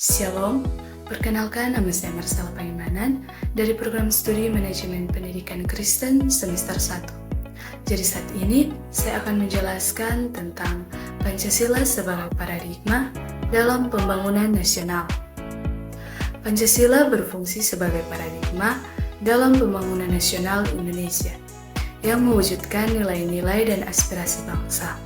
Shalom, perkenalkan nama saya Marcella Pangimanan dari program studi Manajemen Pendidikan Kristen semester 1. Jadi saat ini saya akan menjelaskan tentang Pancasila sebagai paradigma dalam pembangunan nasional. Pancasila berfungsi sebagai paradigma dalam pembangunan nasional Indonesia yang mewujudkan nilai-nilai dan aspirasi bangsa.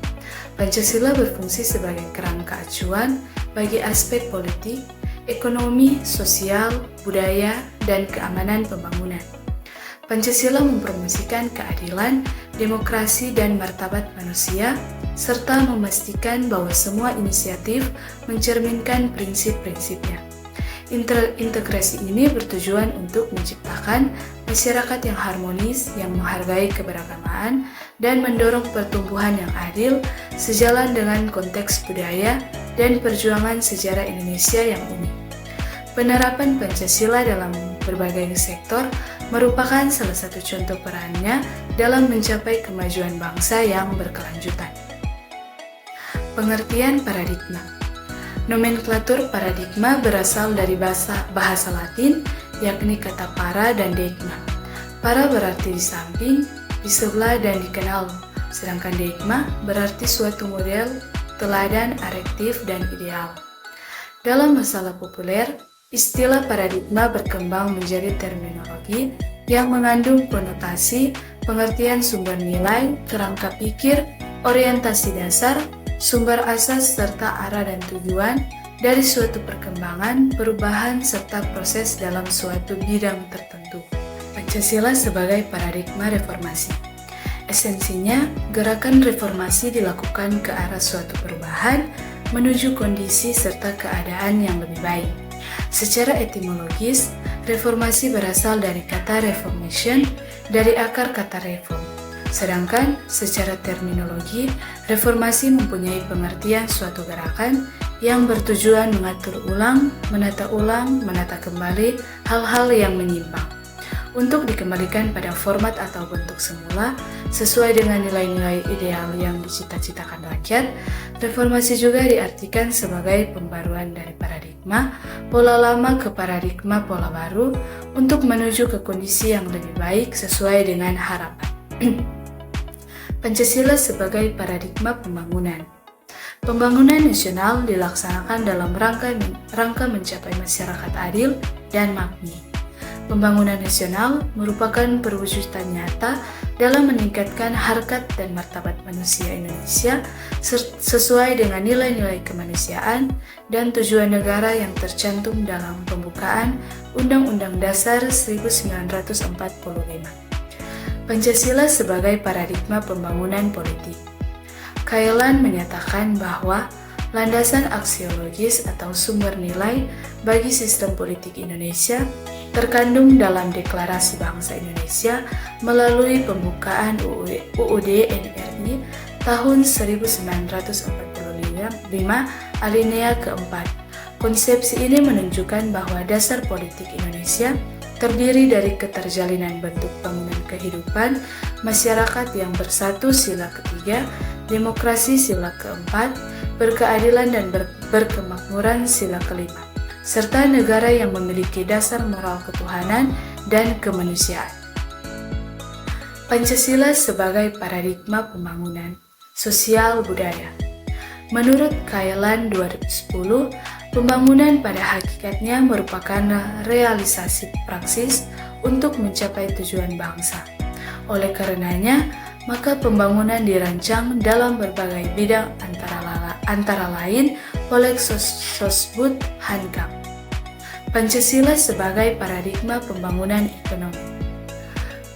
Pancasila berfungsi sebagai kerangka acuan bagi aspek politik, ekonomi, sosial, budaya, dan keamanan pembangunan. Pancasila mempromosikan keadilan, demokrasi, dan martabat manusia, serta memastikan bahwa semua inisiatif mencerminkan prinsip-prinsipnya. Integrasi ini bertujuan untuk menciptakan masyarakat yang harmonis, yang menghargai keberagaman, dan mendorong pertumbuhan yang adil sejalan dengan konteks budaya dan perjuangan sejarah Indonesia yang unik. Penerapan Pancasila dalam berbagai sektor merupakan salah satu contoh perannya dalam mencapai kemajuan bangsa yang berkelanjutan. Pengertian paradigma. Nomenklatur paradigma berasal dari bahasa Latin, yakni kata para dan degma. Para berarti di samping, di sebelah, dan dikenal, sedangkan degma berarti suatu model, teladan, arektif, dan ideal. Dalam masalah populer, istilah paradigma berkembang menjadi terminologi yang mengandung konotasi, pengertian sumber nilai, kerangka pikir, orientasi dasar, sumber asas, serta arah dan tujuan dari suatu perkembangan, perubahan, serta proses dalam suatu bidang tertentu. Pancasila sebagai paradigma reformasi. Esensinya, gerakan reformasi dilakukan ke arah suatu perubahan menuju kondisi serta keadaan yang lebih baik. Secara etimologis, reformasi berasal dari kata reformation, dari akar kata reform. Sedangkan secara terminologi, reformasi mempunyai pengertian suatu gerakan yang bertujuan mengatur ulang, menata kembali hal-hal yang menyimpang untuk dikembalikan pada format atau bentuk semula sesuai dengan nilai-nilai ideal yang dicita-citakan rakyat. Reformasi juga diartikan sebagai pembaruan dari paradigma pola lama ke paradigma pola baru untuk menuju ke kondisi yang lebih baik sesuai dengan harapan. Pancasila sebagai paradigma pembangunan. Pembangunan nasional dilaksanakan dalam rangka mencapai masyarakat adil dan makmur. Pembangunan nasional merupakan perwujudan nyata dalam meningkatkan harkat dan martabat manusia Indonesia sesuai dengan nilai-nilai kemanusiaan dan tujuan negara yang tercantum dalam pembukaan Undang-Undang Dasar 1945. Pancasila sebagai paradigma pembangunan politik. Kailan menyatakan bahwa landasan aksiologis atau sumber nilai bagi sistem politik Indonesia terkandung dalam Deklarasi Bangsa Indonesia melalui pembukaan UUD NRI tahun 1945 alinea keempat. Konsepsi ini menunjukkan bahwa dasar politik Indonesia terdiri dari keterjalinan bentuk bangunan kehidupan masyarakat yang bersatu sila ketiga, demokrasi sila keempat, berkeadilan dan berkemakmuran sila kelima, serta negara yang memiliki dasar moral ketuhanan dan kemanusiaan. Pancasila sebagai paradigma pembangunan sosial budaya. Menurut Kailan 2010, pembangunan pada hakikatnya merupakan realisasi praksis untuk mencapai tujuan bangsa. Oleh karenanya, maka pembangunan dirancang dalam berbagai bidang antara lain oleh Sosbud Hankam. Pancasila sebagai paradigma pembangunan ekonomi.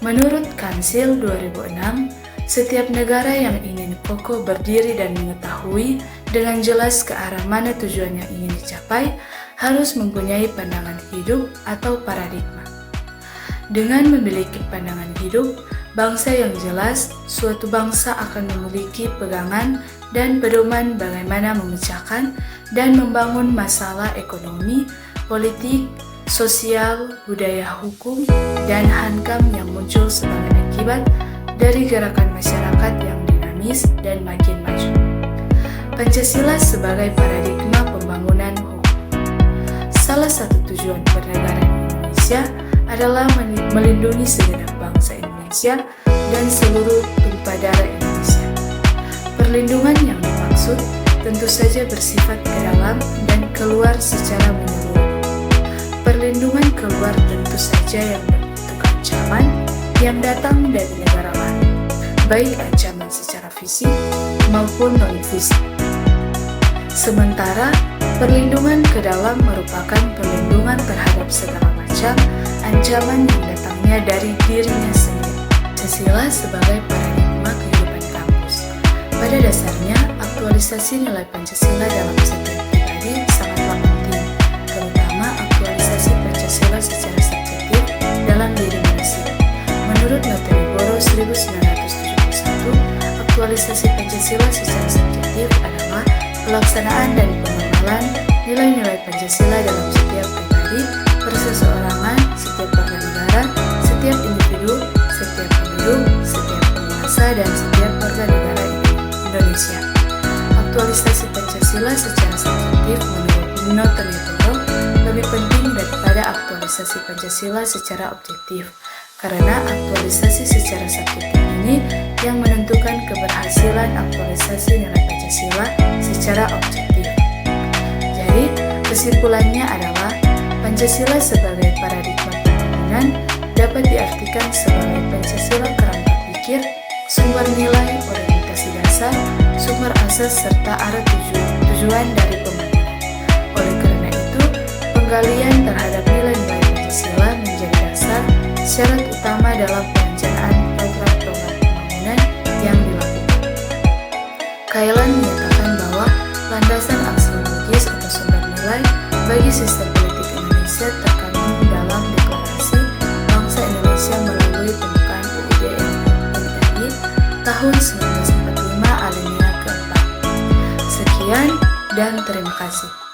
Menurut Kansil 2006, setiap negara yang ingin kokoh berdiri dan mengetahui dengan jelas ke arah mana tujuan yang ingin dicapai harus mempunyai pandangan hidup atau paradigma. Dengan memiliki pandangan hidup, bangsa yang jelas, suatu bangsa akan memiliki pegangan dan pedoman bagaimana memecahkan dan membangun masalah ekonomi, politik, sosial, budaya hukum, dan hankam yang muncul sebagai akibat dari gerakan masyarakat yang dinamis dan makin maju. Pancasila sebagai paradigma pembangunan hukum. salah satu tujuan bernegara Indonesia adalah melindungi segenap bangsa Indonesia dan seluruh tumpah darah Indonesia. Perlindungan yang dimaksud tentu saja bersifat ke dalam dan keluar secara menyeluruh. Perlindungan keluar tentu saja yang berbentuk ancaman yang datang dari negara lain, baik ancaman secara fisik maupun non-fisik. Sementara perlindungan ke dalam merupakan perlindungan terhadap segala macam ancaman yang datangnya dari dirinya sendiri. Pancasila sebagai paradigma kehidupan kampus. Pada dasarnya, aktualisasi nilai Pancasila dalam setiap pribadi sangatlah penting, terutama aktualisasi Pancasila secara subjektif dalam diri manusia. Menurut Notonegoro 1971, aktualisasi Pancasila secara subjektif adalah pelaksanaan dan pengembalan nilai-nilai Pancasila dalam setiap pribadi, perseorangan, setiap warga negara, setiap individu, setiap penduduk, setiap penguasa, dan setiap warga negara Indonesia. Aktualisasi Pancasila secara subjektif menurut Notonegoro lebih penting daripada aktualisasi Pancasila secara objektif, karena aktualisasi secara subjektif ini yang menentukan keberhasilan aktualisasi nilai Pancasila secara objektif. Jadi, kesimpulannya adalah Pancasila sebagai paradigma pembangunan dapat diartikan sebagai Pancasila kerangka pikir, sumber nilai, orientasi dasar, sumber asas, serta arah tujuan dari pembangunan. Oleh karena itu, penggalian terhadap nilai-nilai Pancasila menjadi dasar syarat utama dalam perencanaan program-program pembangunan yang dilakukan. Kailan menyatakan bahwa landasan aksiologis atau sumber nilai bagi sistem politik Indonesia terkandung dalam Deklarasi Bangsa Indonesia melalui pembukaan UUD NRI tahun 1945 alinea keempat. Sekian dan terima kasih.